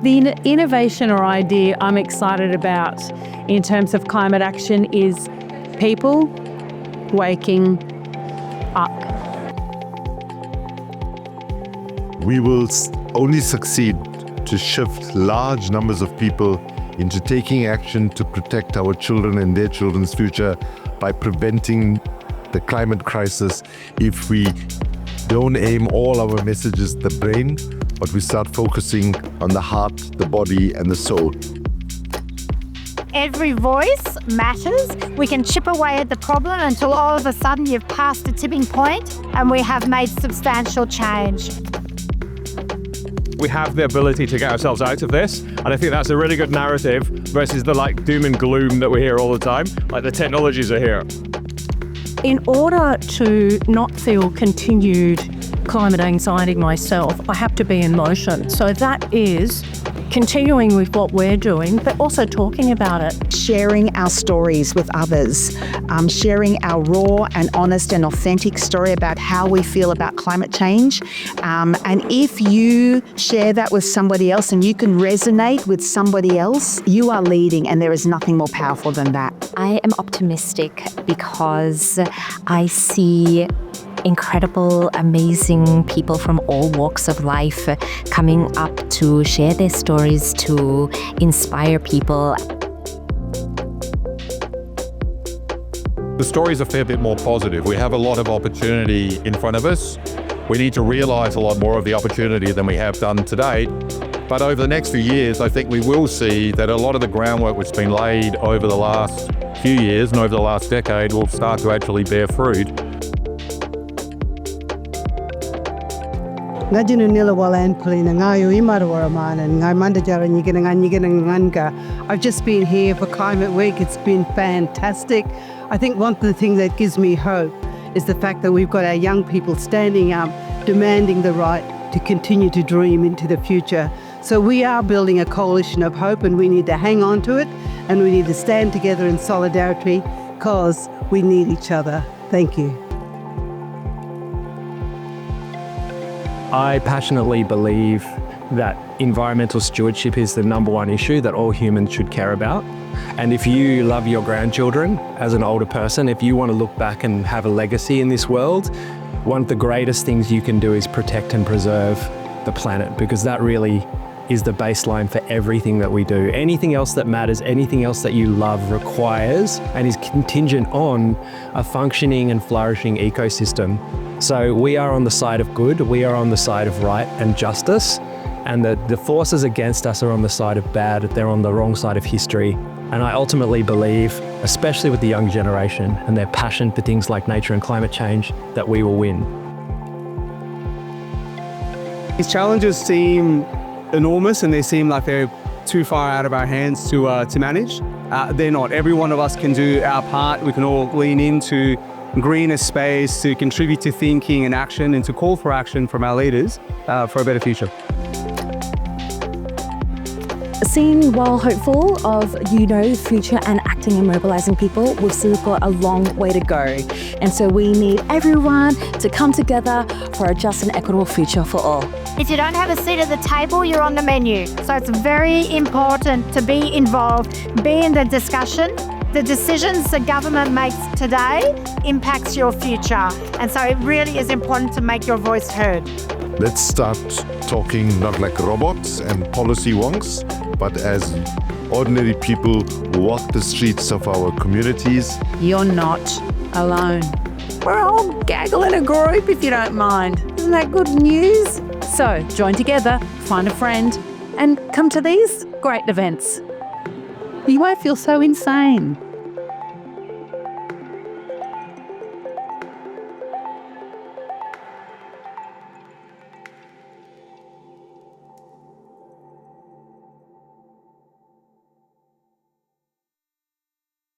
The innovation or idea I'm excited about in terms of climate action is people waking up. We will only succeed to shift large numbers of people into taking action to protect our children and their children's future by preventing the climate crisis if we don't aim all our messages at the brain, but we start focusing on the heart, the body, and the soul. Every voice matters. We can chip away at the problem until all of a sudden you've passed a tipping point and we have made substantial change. We have the ability to get ourselves out of this, and I think that's a really good narrative versus the doom and gloom that we hear all the time. The technologies are here. In order to not feel continued climate anxiety myself, I have to be in motion. So that is continuing with what we're doing, but also talking about it. Sharing our stories with others, sharing our raw and honest and authentic story about how we feel about climate change. And if you share that with somebody else and you can resonate with somebody else, you are leading, and there is nothing more powerful than that. I am optimistic because I see incredible, amazing people from all walks of life coming up to share their stories, to inspire people. The story's a fair bit more positive. We have a lot of opportunity in front of us. We need to realise a lot more of the opportunity than we have done to date. But over the next few years, I think we will see that a lot of the groundwork which has been laid over the last few years and over the last decade will start to actually bear fruit. I've just been here for Climate Week. It's been fantastic. I think one of the things that gives me hope is the fact that we've got our young people standing up, demanding the right to continue to dream into the future. So we are building a coalition of hope, and we need to hang on to it, and we need to stand together in solidarity because we need each other. Thank you. I passionately believe that environmental stewardship is the number one issue that all humans should care about. And if you love your grandchildren as an older person, if you want to look back and have a legacy in this world, one of the greatest things you can do is protect and preserve the planet, because that really is the baseline for everything that we do. Anything else that matters, anything else that you love requires and is contingent on a functioning and flourishing ecosystem. So we are on the side of good, we are on the side of right and justice, and the forces against us are on the side of bad. They're on the wrong side of history. And I ultimately believe, especially with the young generation and their passion for things like nature and climate change, that we will win. These challenges seem enormous and they seem like they're too far out of our hands to manage. They're not. Every one of us can do our part. We can all lean into greener space to contribute to thinking and action and to call for action from our leaders for a better future. Seen while hopeful of, the future and acting and mobilising people, we've still got a long way to go. And so we need everyone to come together for a just and equitable future for all. If you don't have a seat at the table, you're on the menu. So it's very important to be involved, be in the discussion. The decisions the government makes today impacts your future. And so it really is important to make your voice heard. Let's start talking not like robots and policy wonks, but as ordinary people who walk the streets of our communities. You're not alone. We're all gaggle in a group, if you don't mind. Isn't that good news? So join together, find a friend, and come to these great events. You won't feel so insane.